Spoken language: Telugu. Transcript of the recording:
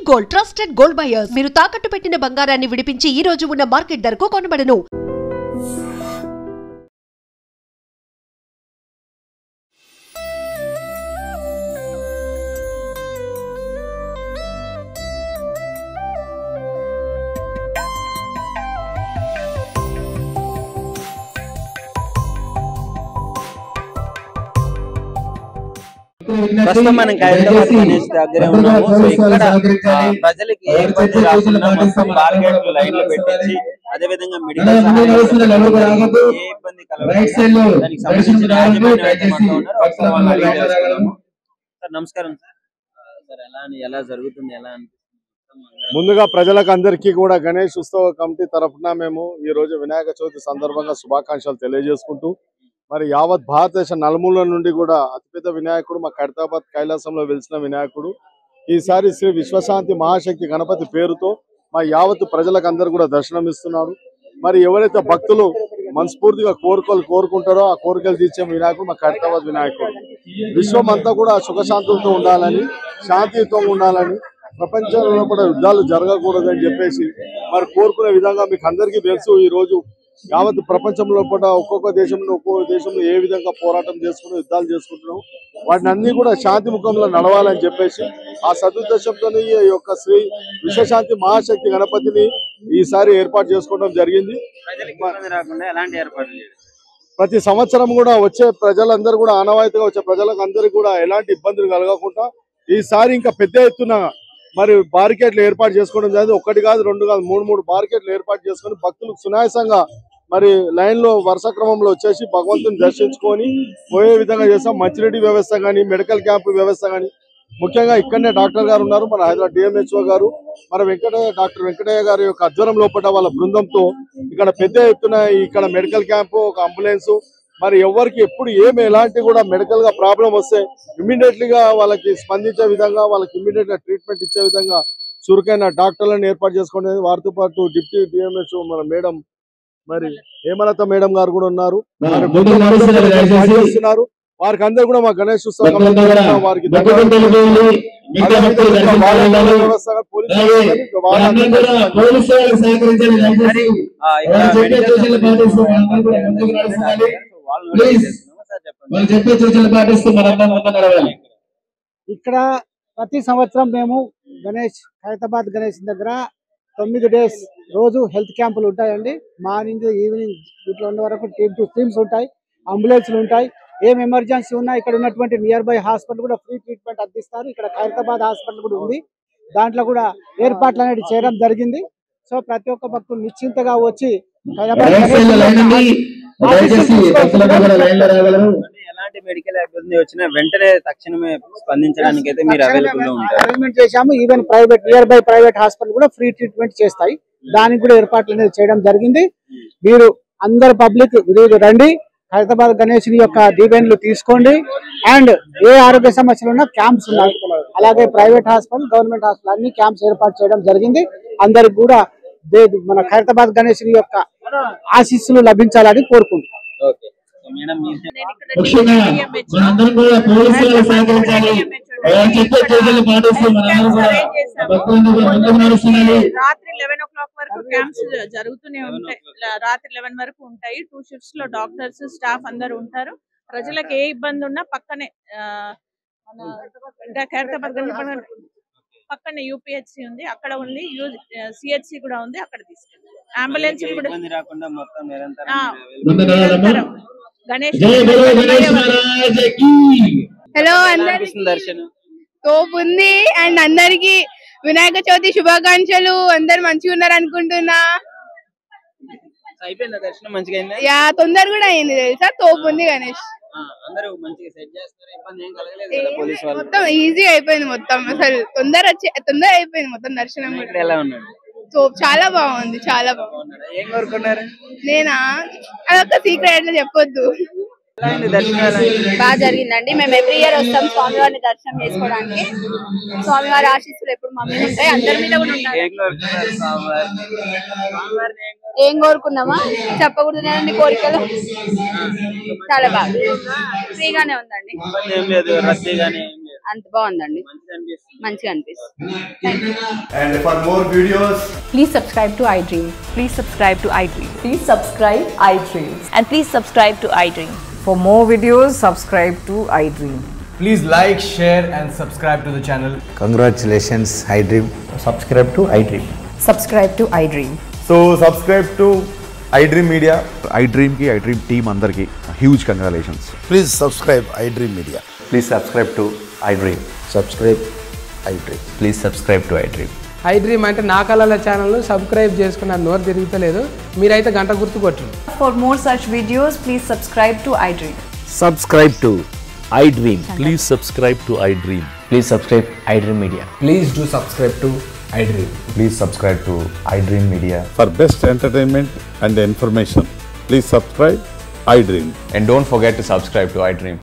గోల్డ్ ట్రస్టెడ్ గోల్డ్ బయర్స్ మీరు తాకట్టు పెట్టిన బంగారాన్ని విడిపించి ఈ రోజు ఉన్న మార్కెట్ ధరకు కొనబడను. ప్రస్తుతం మనం ఖైరతాబాద్ గణేష్ దగ్గర ఉన్నాము. సో ఇక్కడ ప్రజలకి ఏ ఇబ్బంది రాకుండా మొత్తం బార్గేట్లు లైన్లు పెట్టించి అదే విధంగా మెడికల్ ఏ ఇబ్బంది కలగకుండా దానికి సంబంధించిన యాజమాన్యం అయితే మనతో ఉన్నారు. ఒకసారి వాళ్ళని అడిగి తెలుసుకుందాము. సార్ నమస్కారం సార్. సార్ ఎలా జరుగుతుంది, ఎలా అనిపిస్తుంది? ముందుగా ప్రజలకు అందరికీ కూడా గణేష్ ఉత్సవ కమిటీ తరఫున మేము ఈ రోజు వినాయక చవితి సందర్భంగా శుభాకాంక్షలు తెలియజేసుకుంటూ మరి యావత్ భారతదేశ నలుమూల నుండి కూడా అతిపెద్ద వినాయకుడు మా ఖైరతాబాద్ కైలాసంలో వెలిసిన వినాయకుడు ఈసారి శ్రీ విశ్వశాంతి మహాశక్తి గణపతి పేరుతో మా యావత్ ప్రజలకు అందరూ కూడా దర్శనమిస్తున్నారు. మరి ఎవరైతే భక్తులు మనస్ఫూర్తిగా కోరుకుంటారో ఆ కోరికలు తీర్చే వినాయకుడు మా ఖైరతాబాద్ వినాయకుడు. విశ్వం అంతా కూడా సుఖశాంతులతో ఉండాలని, శాంతియుతంగా ఉండాలని, ప్రపంచంలో కూడా యుద్ధాలు జరగకూడదని చెప్పేసి మరి కోరుకునే విధంగా మీకు అందరికీ తెలుసు. ఈ రోజు యావత్ ప్రపంచంలో కూడా ఒక్కొక్క దేశంలో ఏ విధంగా పోరాటం చేసుకుని యుద్ధాలు చేసుకుంటున్నాం, వాటిని అన్ని కూడా శాంతి ముఖంలో నడవాలని చెప్పేసి ఆ సదుద్దేశంతో ఈ యొక్క శ్రీ విశ్వశాంతి మహాశక్తి గణపతిని ఈసారి ఏర్పాటు చేసుకోవడం జరిగింది. ప్రతి సంవత్సరం కూడా వచ్చే ప్రజలందరూ కూడా ఆనవాయితీగా వచ్చే ప్రజలకు అందరికీ కూడా ఎలాంటి ఇబ్బందులు కలగకుండా ఈసారి ఇంకా పెద్ద ఎత్తున మరి బారికేట్లు ఏర్పాటు చేసుకోవడం జరిగింది. ఒకటి కాదు, రెండు కాదు, మూడు బారికేట్లు ఏర్పాటు చేసుకొని భక్తులకు సునాయాసంగా మరి లైన్ లో వరుస క్రమంలో వచ్చేసి భగవంతుని దర్శించుకొని పోయే విధంగా చేస్తాం. మంచినీటి వ్యవస్థ కానీ, మెడికల్ క్యాంపు వ్యవస్థ కానీ, ముఖ్యంగా ఇక్కడనే డాక్టర్ గారు ఉన్నారు, మన హైదరాబాద్ డిఎంహెచ్ఓ గారు, మన డాక్టర్ వెంకటయ్య గారి యొక్క ఆధ్వర్యం లోపల వాళ్ళ బృందంతో ఇక్కడ పెద్ద ఎత్తున ఇక్కడ మెడికల్ క్యాంపు, ఒక అంబులెన్స్, మరి ఎవరికి ఎప్పుడు ఎలాంటి కూడా మెడికల్ గా ప్రాబ్లం వస్తే ఇమ్మీడియట్లీగా వాళ్ళకి స్పందించే విధంగా, వాళ్ళకి ఇమ్మీడియట్ గా ట్రీట్మెంట్ ఇచ్చే విధంగా చురుకైన డాక్టర్లను ఏర్పాటు చేసుకునేది. వారితో పాటు డిప్యూటీ డిఎంహెచ్ఓ మన మేడం మరి హేమలత మేడం గారు కూడా ఉన్నారు. వారికి అందరూ కూడా మా గణేష్ ఉత్సవం వారికి ఇక్కడ ప్రతి సంవత్సరం మేము ఖైరతాబాద్ గణేష్ దగ్గర 9 days రోజు హెల్త్ క్యాంపులు ఉంటాయండి. మార్నింగ్ ఈవినింగ్ ఇట్లా ఉన్న వరకు టీమ్స్ ఉంటాయి, అంబులెన్స్లు ఉంటాయి. ఏం ఎమర్జెన్సీ ఉన్నా ఇక్కడ ఉన్నటువంటి నియర్ బై హాస్పిటల్ కూడా ఫ్రీ ట్రీట్మెంట్ అందిస్తారు. ఇక్కడ ఖైరతాబాద్ హాస్పిటల్ కూడా ఉంది, దాంట్లో కూడా ఏర్పాట్లు అనేది చేయడం జరిగింది. సో ప్రతి ఒక్క భక్తులు నిశ్చింతగా వచ్చి ఎలాంటి మెడికల్ ఇబ్బంది వచ్చినా వెంటనే తక్షణమే స్పందించడానికి అయితే మీరు అవైలబుల్ గా ఉంటారు. అరేంజ్మెంట్ చేశాము. Even near by private hospital కూడా ఫ్రీ ట్రీట్మెంట్ చేస్తాయి. దానికి కూడా ఏర్పాట్లు అనేది చేయడం జరిగింది. మీరు అందరు పబ్లిక్ రండి, ఖైరతాబాద్ గణేష్ యొక్క దీవెనలు తీసుకోండి. అండ్ ఏ ఆరోగ్య సమస్యలు ఉన్నా క్యాంప్స్ ఉన్నాయి, అలాగే ప్రైవేట్ హాస్పిటల్, గవర్నమెంట్ హాస్పిటల్ అన్ని క్యాంప్స్ ఏర్పాటు చేయడం జరిగింది. అందరికి కూడా మన ఖైరతాబాద్ గణేష్ యొక్క ఆశీస్సులు లభించాలని కోరుకుంటున్నాం. రాత్రి 11 o'clock వరకు క్యాంప్స్ జరుగుతూనే ఉంటాయి. రాత్రి 11 వరకు ఉంటాయి. 2 shifts లో డాక్టర్స్, స్టాఫ్ అందరు ఉంటారు. ప్రజలకు ఏ ఇబ్బంది ఉన్నా పక్కనే ఖైరతాబాద్ పక్కనే యూపీహెచ్సి ఉంది, అక్కడ ఉంది, సిహెచ్సి కూడా ఉంది, అక్కడ తీసుకెళ్ళి అంబులెన్స్ కూడా గణేష్. హలో అందరికీ తోపు ఉంది అండ్ అందరికి వినాయక చవితి శుభాకాంక్షలు. అందరు మంచిగా ఉన్నారు అనుకుంటున్నా. యా తొందర కూడా అయింది తెలుసా, తోపు ఉంది గణేష్. మొత్తం ఈజీ అయిపోయింది, మొత్తం అసలు తొందర అయిపోయింది మొత్తం దర్శనం. చాలా బాగుంది, చాలా బాగుంది. నేనా అదొక సీక్రెట్ అట్లా చెప్పొద్దు. బాగా జరిగిందండి. మేము ఎవ్రీ ఇయర్ వస్తాం స్వామివారిని దర్శనం చేసుకోవడానికి. స్వామివారి ఆశీస్సులు ఎప్పుడు మమ్మీ ఉంటాయి, అందరి మీద కూడా ఉంటాయి. ఏం కోరుకున్నామా చెప్పకూడదు కదండి కోరికలు. చాలా బాగా ఫ్రీగానే ఉందండి, అంత బాగుందండి. మంచిగా అనిపిస్తుంది. And for more videos, Please subscribe to iDream. Please subscribe to iDream. Please subscribe iDream. And please subscribe to iDream. For more videos, subscribe to iDream. please like, share and subscribe to the channel. Congratulations, iDream. Subscribe to iDream. Subscribe to iDream. So subscribe to iDream Media. iDream ki iDream team andarki huge congratulations. Please subscribe iDream Media. Please subscribe to iDream. Subscribe iDream. Please subscribe to iDream. iDream అంటే నా కళల ఛానల్ సబ్స్క్రైబ్ చేసుకున్న నోరు తిరుగుతలేదు, మీరైతే గంట గుర్తు కొట్టండి. For more such videos, please subscribe to iDream. Subscribe to iDream. Please subscribe to iDream. Please subscribe iDream Media. Please do subscribe to iDream. Please subscribe to iDream Media. For best entertainment and information, please subscribe iDream. And don't forget to subscribe to iDream.